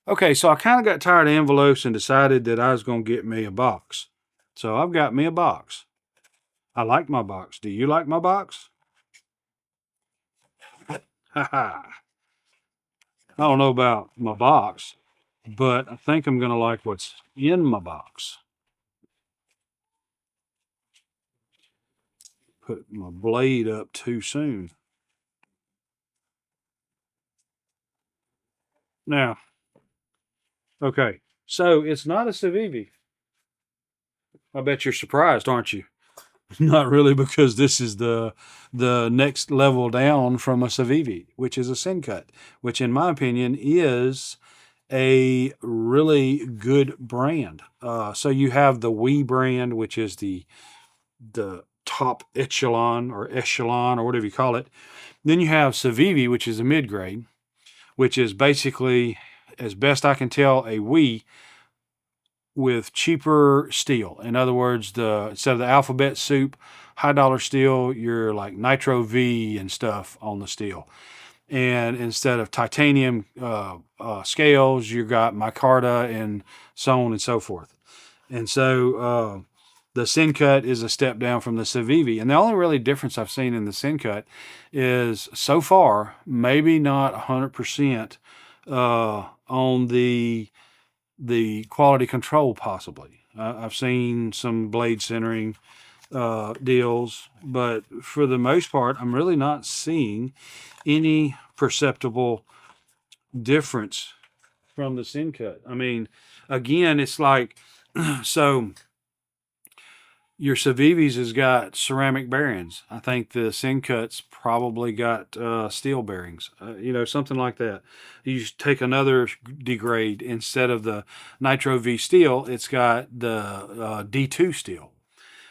Okay, so I kind of got tired of envelopes and decided that I was going to get me a box. So I've got me a box. I like my box. Do you like my box? Haha. I don't know about my box, but I think I'm going to like what's in my box. Put my blade up too soon. Now, okay, so it's not a Civivi. I bet you're surprised, aren't you? Not really, because this is the next level down from a Civivi, which is a Sencut, which in my opinion is a really good brand. So you have the We brand, which is the top echelon or whatever you call it. Then you have Civivi, which is a mid grade, which is basically, as best I can tell, a We with cheaper steel. In other words, instead of the alphabet soup, high dollar steel, you're like Nitro V and stuff on the steel. And instead of titanium scales, you got micarta and so on and so forth. And so the Sencut is a step down from the Civivi. And the only really difference I've seen in the Sencut is so far, maybe not 100% on the quality control, possibly. I've seen some blade centering deals, but for the most part, I'm really not seeing any perceptible difference from the Sencut. I mean, again, it's like, so your Civivis has got ceramic bearings. I think the Sencut's probably got steel bearings, something like that. You take another degrade, instead of the Nitro V steel, it's got the D2 steel.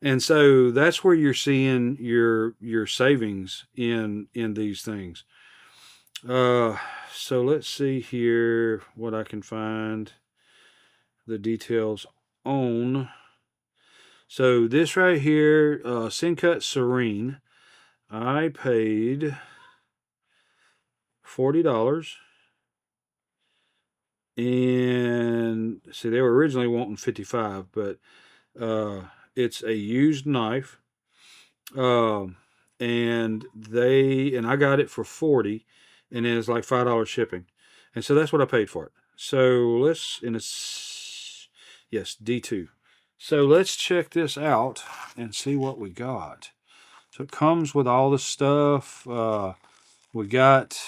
And so that's where you're seeing your savings in these things. Uh, so let's see here what I can find the details on. So this right here, Sencut Serene, I paid $40. And see, they were originally wanting 55, but it's a used knife. And I got it for 40, and then it's like $5 shipping. And so that's what I paid for it. So yes, D2. So let's check this out and see what we got. So it comes with all the stuff. We got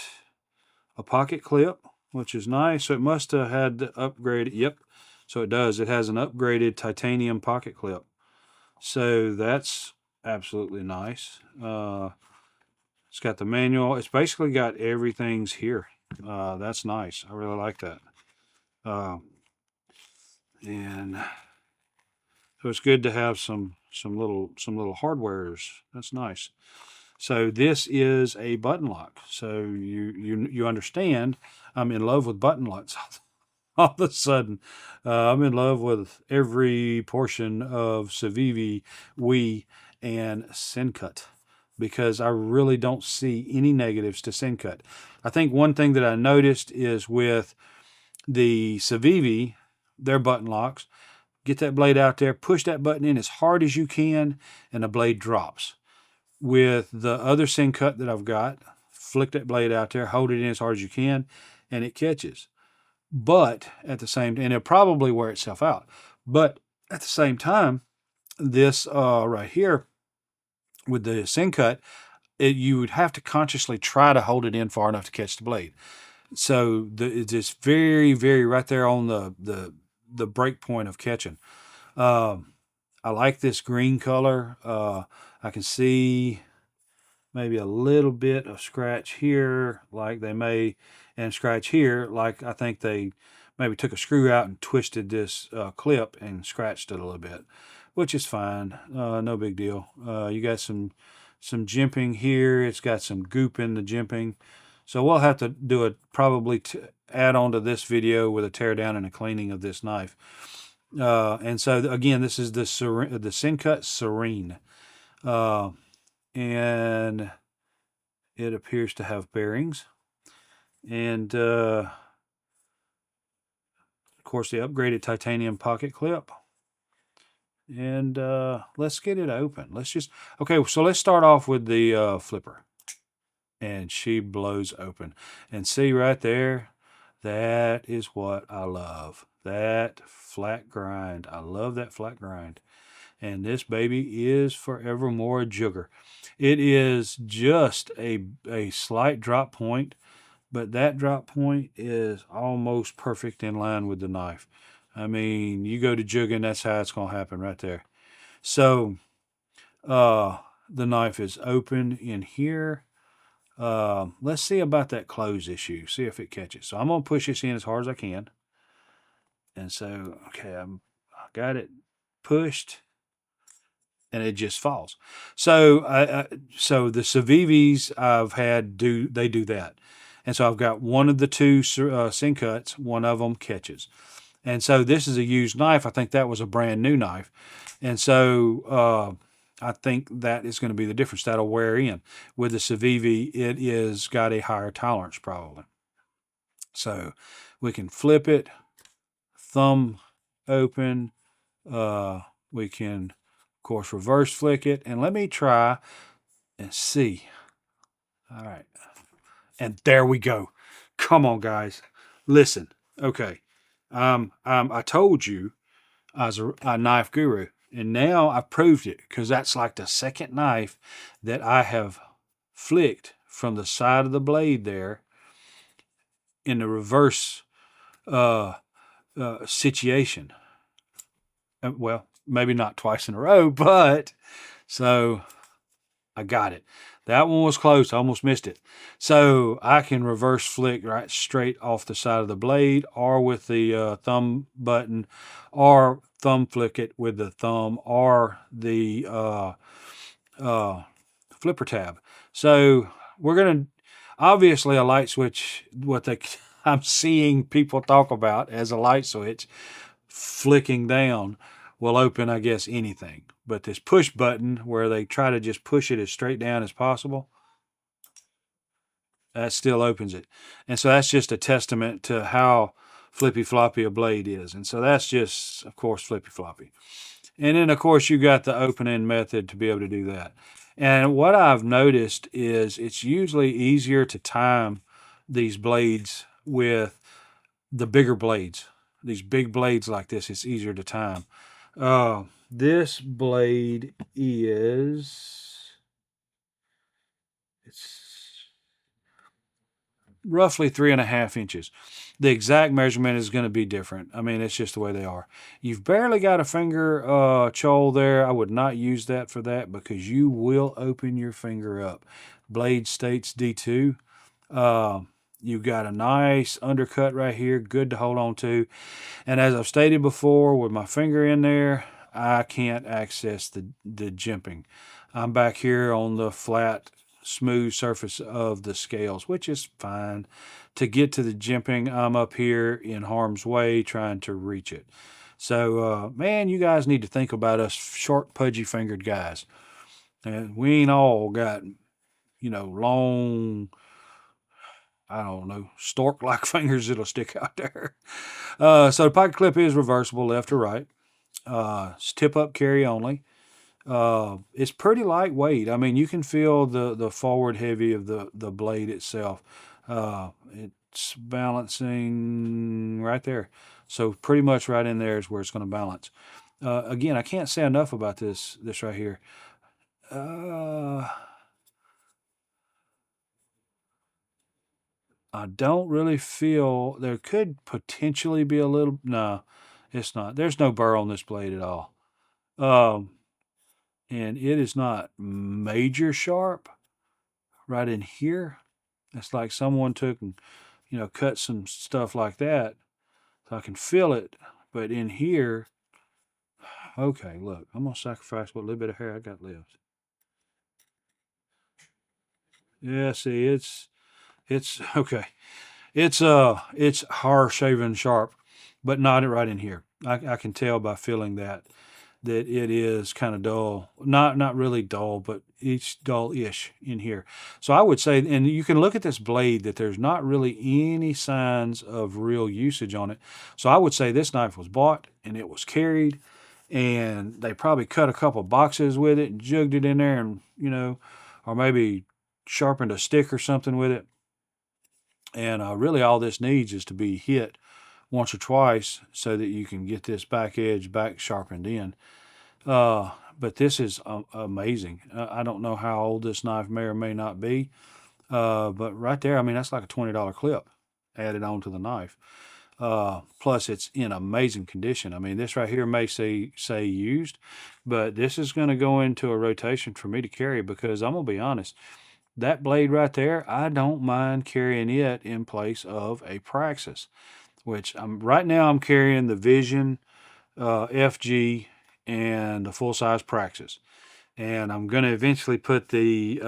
a pocket clip, which is nice. So it must have had the upgraded. Yep. So it does. It has an upgraded titanium pocket clip. So that's absolutely nice. It's got the manual. It's basically got everything's here. That's nice. I really like that. And so it's good to have some little hardwares. That's nice. So this is a button lock. So you understand, I'm in love with button locks. All of a sudden, I'm in love with every portion of Civivi, We, and Sencut, because I really don't see any negatives to Sencut. I think one thing that I noticed is with the Civivi, their button locks, get that blade out there, push that button in as hard as you can, and the blade drops. With the other Sencut that I've got, flick that blade out there, hold it in as hard as you can, and it catches. But at the same time, and it'll probably wear itself out. But at the same time, this right here with the Sencut, you would have to consciously try to hold it in far enough to catch the blade. So it's just very, very right there on the break point of catching. I like this green color. I can see maybe a little bit of scratch here, like they may, and scratch here, like I think they maybe took a screw out and twisted this clip and scratched it a little bit, which is fine. No big deal. You got some jimping here. It's got some goop in the jimping. So we'll have to do a probably add on to this video with a tear down and a cleaning of this knife. And so again, this is the Sencut Serene. And it appears to have bearings. And course, the upgraded titanium pocket clip. And let's get it open. Okay, so let's start off with the flipper. And she blows open. And see right there, that is what I love. That flat grind. I love that flat grind. And this baby is forevermore a jugger. It is just a slight drop point, but that drop point is almost perfect in line with the knife. I mean, you go to jugging, that's how it's going to happen right there. So, the knife is open in here. Let's see about that close issue. See if it catches. So I'm going to push this in as hard as I can. And so, okay, I got it pushed, and it just falls. So, so the CIVIVIs I've had do that. And so I've got one of the two Sencuts, one of them catches. And so this is a used knife. I think that was a brand new knife. And so I think that is going to be the difference. That'll wear in. With the CIVIVI, it is got a higher tolerance probably. So we can flip it, thumb open. We can, of course, reverse flick it. And let me try and see. All right. And there we go. Come on, guys. Listen. Okay. I told you I was a knife guru. And now I've proved it, because that's like the second knife that I have flicked from the side of the blade there in the reverse situation. Well, maybe not twice in a row, but so I got it. That one was close. I almost missed it. So I can reverse flick right straight off the side of the blade, or with the thumb button, or thumb flick it with the thumb, or the flipper tab. So we're going to, obviously a light switch, I'm seeing people talk about as a light switch, flicking down will open, I guess, anything. But this push button, where they try to just push it as straight down as possible, that still opens it. And so that's just a testament to how flippy floppy a blade is. And so that's just, of course, flippy floppy. And then, of course, you got the opening method to be able to do that. And what I've noticed is it's usually easier to time these blades with the bigger blades. These big blades like this, it's easier to time. This blade it's roughly 3.5 inches. The exact measurement is going to be different. I mean, it's just the way they are. You've barely got a finger chole there. I would not use that for that, because you will open your finger up. Blade states D2. You've got a nice undercut right here, good to hold on to. And as I've stated before, with my finger in there, I can't access the jimping. I'm back here on the flat, smooth surface of the scales, which is fine. To get to the jimping, I'm up here in harm's way trying to reach it. So, man, you guys need to think about us short, pudgy-fingered guys. And we ain't all got, long, I don't know, stork-like fingers that'll stick out there. So the pocket clip is reversible left or right. It's tip-up carry only. It's pretty lightweight. I mean, you can feel the forward heavy of the blade itself. It's balancing right there. So pretty much right in there is where it's going to balance. Again, I can't say enough about this right here. I don't really feel, there could potentially be a little, no, it's not. There's no burr on this blade at all. And it is not major sharp right in here. It's like someone took and, cut some stuff like that. So I can feel it. But in here, okay, look, I'm going to sacrifice what little bit of hair I got left. Yeah, see, it's okay. It's hard shaven sharp, but not right in here. I can tell by feeling that. that it is kind of dull. Not really dull, but it's dull-ish in here. So I would say, and you can look at this blade, that there's not really any signs of real usage on it. So I would say this knife was bought and it was carried, and they probably cut a couple boxes with it and jugged it in there, and or maybe sharpened a stick or something with it. And really all this needs is to be hit once or twice so that you can get this back edge back sharpened in. But this is amazing. I don't know how old this knife may or may not be, but right there, I mean, that's like a $20 clip added on to the knife. Plus it's in amazing condition. I mean, this right here may say used, but this is going to go into a rotation for me to carry, because I'm going to be honest, that blade right there, I don't mind carrying it in place of a Praxis, which right now I'm carrying the Vision FG and the full-size Praxis. And I'm going to eventually put the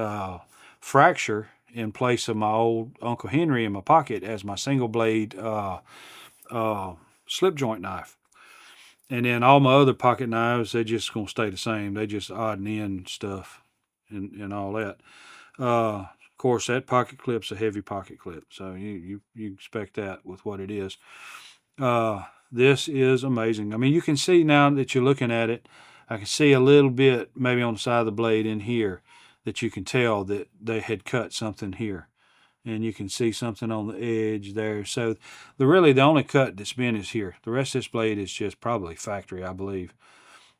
Fracture in place of my old Uncle Henry in my pocket as my single blade slip joint knife. And then all my other pocket knives, they're just going to stay the same. They just odd and end stuff and all that. Of course, that pocket clip's a heavy pocket clip, so you expect that with what it is. This is amazing. I mean, you can see now that you're looking at it, I can see a little bit maybe on the side of the blade in here that you can tell that they had cut something here. And you can see something on the edge there. So really the only cut that's been is here. The rest of this blade is just probably factory, I believe.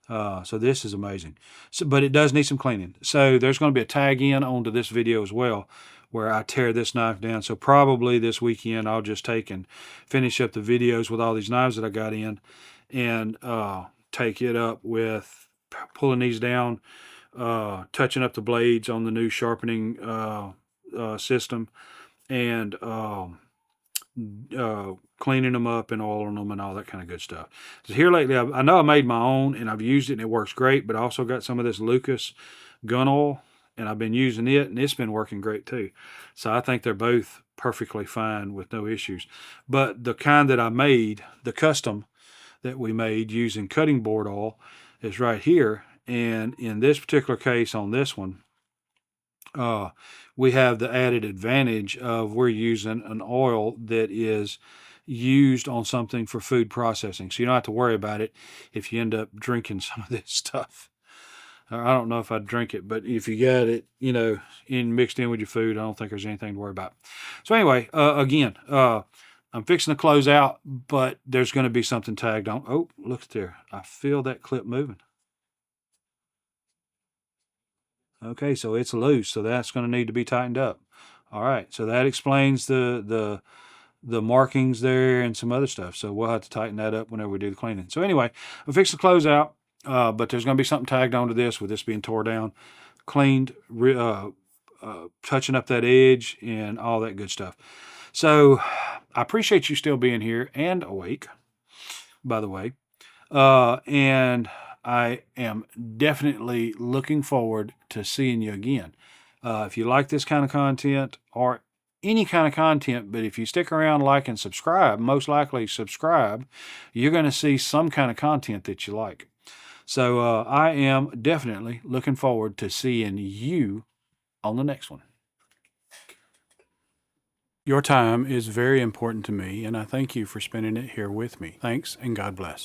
So this is amazing. But it does need some cleaning. So there's going to be a tag in onto this video as well, where I tear this knife down. So probably this weekend I'll just take and finish up the videos with all these knives that I got in, and take it up with pulling these down, touching up the blades on the new sharpening system, and cleaning them up and oiling them and all that kind of good stuff. So here lately, I know I made my own and I've used it and it works great, but I also got some of this Lucas gun oil and I've been using it and it's been working great too. So I think they're both perfectly fine with no issues. But the kind that I made, the custom that we made using cutting board oil, is right here. And in this particular case on this one, we have the added advantage of we're using an oil that is used on something for food processing. So you don't have to worry about it if you end up drinking some of this stuff. I don't know if I'd drink it, but if you got it, mixed in with your food, I don't think there's anything to worry about. So anyway, again, I'm fixing to close out, but there's going to be something tagged on. Oh, look there. I feel that clip moving. Okay, so it's loose, so that's going to need to be tightened up. All right, so that explains the markings there and some other stuff. So we'll have to tighten that up whenever we do the cleaning. So anyway, I'm fixing to close out, but there's going to be something tagged onto this with this being tore down, cleaned, touching up that edge and all that good stuff. So I appreciate you still being here and awake, by the way. And I am definitely looking forward to seeing you again. If you like this kind of content or any kind of content, but if you stick around, like, and subscribe, most likely subscribe, you're going to see some kind of content that you like. So I am definitely looking forward to seeing you on the next one. Your time is very important to me, and I thank you for spending it here with me. Thanks, and God bless.